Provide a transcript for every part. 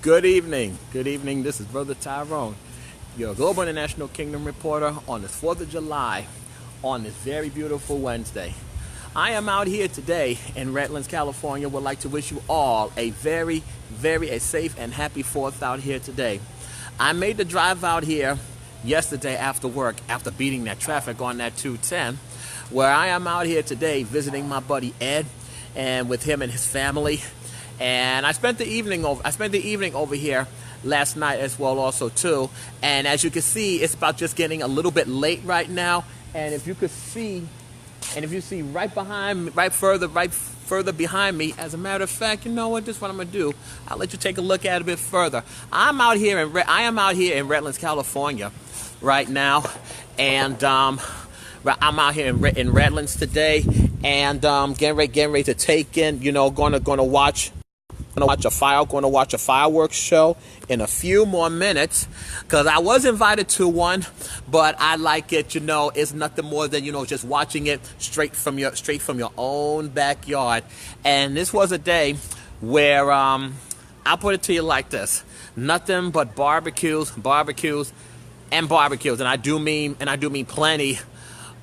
Good evening. Good evening. This is Brother Tyrone, your Global International Kingdom reporter on this 4th of July on this very beautiful Wednesday. I am out here today in Redlands, California. Would like to wish you all a very safe and happy 4th out here today. I made the drive out here yesterday after work, after beating that traffic on that 210, where I am out here today visiting my buddy Ed and with him and his family. And I spent the evening over here last night as well also too. And as you can see, it's about just getting a little bit late right now. And if you see further behind me, as a matter of fact, you know what? This is what I'm gonna do. I'll let you take a look at it a bit further. I am out here in Redlands, California, right now, and I'm out here in Redlands today, and getting ready to take in. Gonna watch a fireworks show in a few more minutes, because I was invited to one, but I like it. It's nothing more than just watching it straight from your own backyard. And this was a day where I'll put it to you like this: nothing but barbecues, and I do mean plenty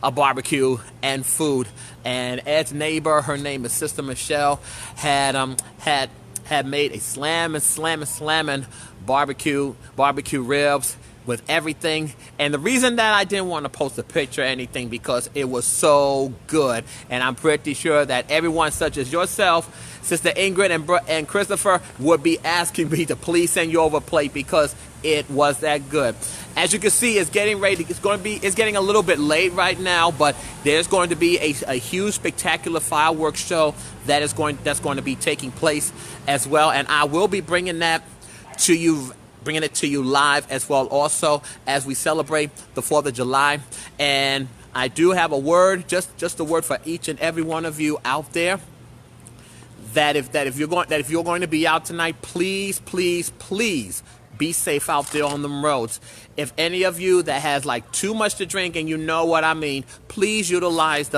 of barbecue and food. And Ed's neighbor, her name is Sister Michelle, had made a slamming barbecue ribs with everything. And the reason that I didn't want to post a picture or anything, because it was so good, and I'm pretty sure that everyone such as yourself, Sister Ingrid and Christopher, would be asking me to please send you over a plate, because it was that good. As you can see, it's getting a little bit late right now, but there's going to be a huge spectacular fireworks show that's going to be taking place as well, and I will be bringing it to you live as well also, as we celebrate the 4th of July. And I do have a word, just a word for each and every one of you out there, that if you're going to be out tonight, please be safe out there on them roads. If any of you that has like too much to drink, and you know what I mean, please utilize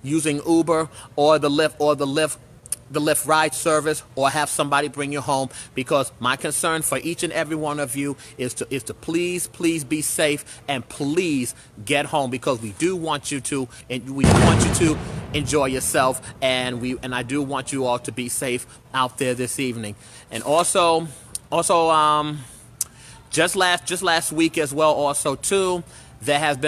using Uber or the Lyft ride service, or have somebody bring you home, because my concern for each and every one of you is to please be safe, and please get home, because we want you to enjoy yourself, and I do want you all to be safe out there this evening. And also just last week as well also too, there have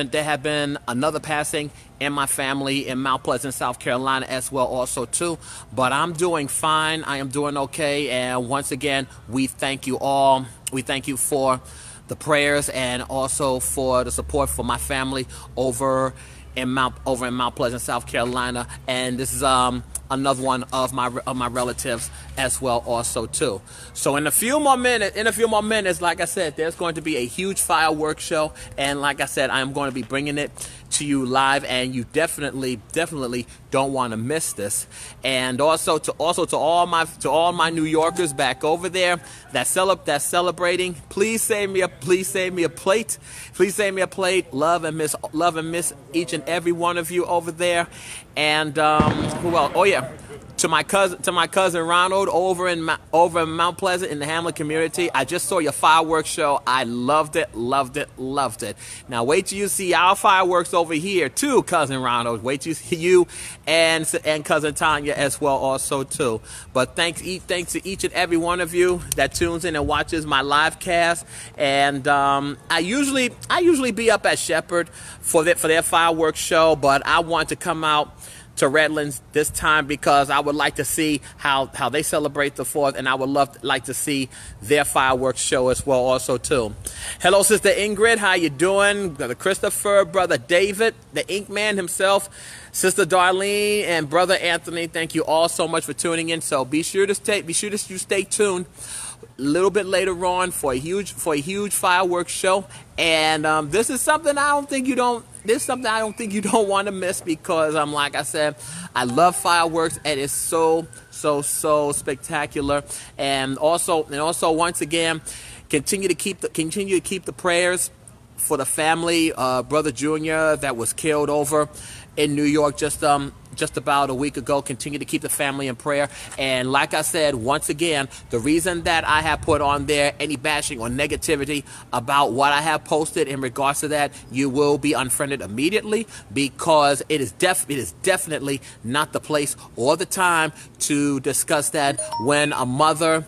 been another passing in my family in Mount Pleasant, South Carolina as well also too. But I'm doing fine. I am doing okay. And once again, we thank you all. We thank you for the prayers, and also for the support for my family over in Mount Pleasant, South Carolina. And this is another one of my relatives as well also too. So in a few more minutes, like I said, there's going to be a huge fireworks show, and like I said, I am going to be bringing it to you live, and you definitely don't want to miss this. And also to all my New Yorkers back over there that's celebrating, please save me a plate. Please save me a plate. Love and miss each and every one of you over there. And who else? Oh yeah, to my cousin Ronald over in Mount Pleasant in the Hamlet community. I just saw your fireworks show. I loved it. Now wait till you see our fireworks over here too, cousin Ronald. Wait till you see you and cousin Tanya as well also too. But thanks to each and every one of you that tunes in and watches my live cast. And I usually be up at Shepherd for their fireworks show, but I want to come out to Redlands this time, because I would like to see how they celebrate the 4th, and I would like to see their fireworks show as well also too. Hello, Sister Ingrid, how you doing? Brother Christopher, Brother David, the Ink Man himself, Sister Darlene, and Brother Anthony, thank you all so much for tuning in. So be sure to stay tuned a little bit later on for a huge fireworks show. And this is something I don't think you don't want to miss, because like I said, I love fireworks, and it's so spectacular. And also once again, continue to keep the prayers for the family, Brother Junior that was killed over in New York just just about a week ago. Continue to keep the family in prayer. And like I said, once again, the reason that I have put on there any bashing or negativity about what I have posted in regards to that, you will be unfriended immediately, because it is definitely not the place or the time to discuss that when a mother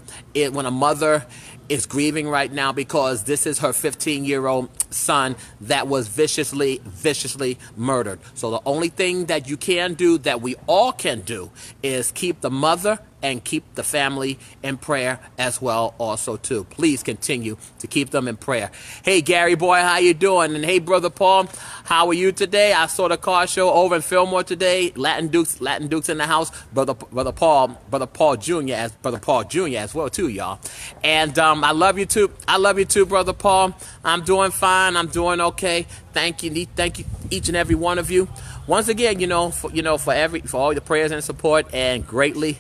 is grieving right now, because this is her 15-year-old son that was viciously murdered. So the only thing that you can do, that we all can do, is keep the mother and keep the family in prayer as well also too. Please continue to keep them in prayer. Hey Gary boy, how you doing? And hey brother Paul, how are you today? I saw the car show over in Fillmore today. Latin Dukes in the house. Brother Paul Jr. as well too, y'all. And I love you too. I love you too, brother Paul. I'm doing fine. I'm doing okay. Thank you each and every one of you. Once again, for all your prayers and support, and greatly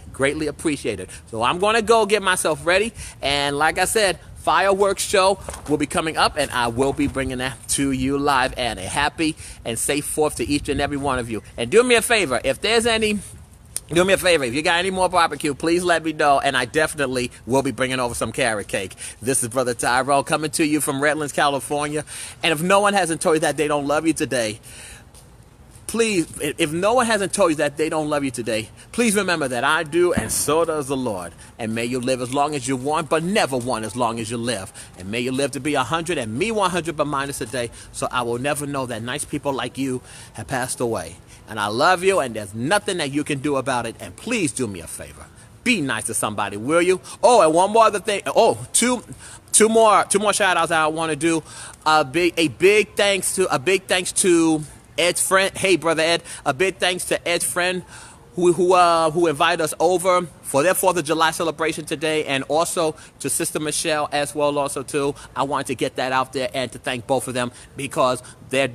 appreciate it. So I'm going to go get myself ready, and like I said, fireworks show will be coming up, and I will be bringing that to you live. And a happy and safe 4th to each and every one of you. And do me a favor, if you got any more barbecue, please let me know, and I definitely will be bringing over some carrot cake. This is Brother Tyrell coming to you from Redlands, California. And if no one hasn't told you that they don't love you today, please, if no one hasn't told you that they don't love you today, please remember that I do, and so does the Lord. And may you live as long as you want, but never want as long as you live. And may you live to be 100, and me 100 but minus a day, so I will never know that nice people like you have passed away. And I love you, and there's nothing that you can do about it. And please do me a favor. Be nice to somebody, will you? Oh, and one more other thing. Oh, two more shout outs I want to do. A big thanks to Ed's friend. Hey, brother Ed. A big thanks to Ed's friend who invited us over for their 4th of July celebration today, and also to Sister Michelle as well also too. I wanted to get that out there and to thank both of them because their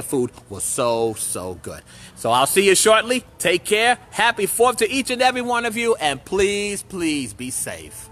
food was so good. So I'll see you shortly. Take care. Happy 4th to each and every one of you, and please be safe.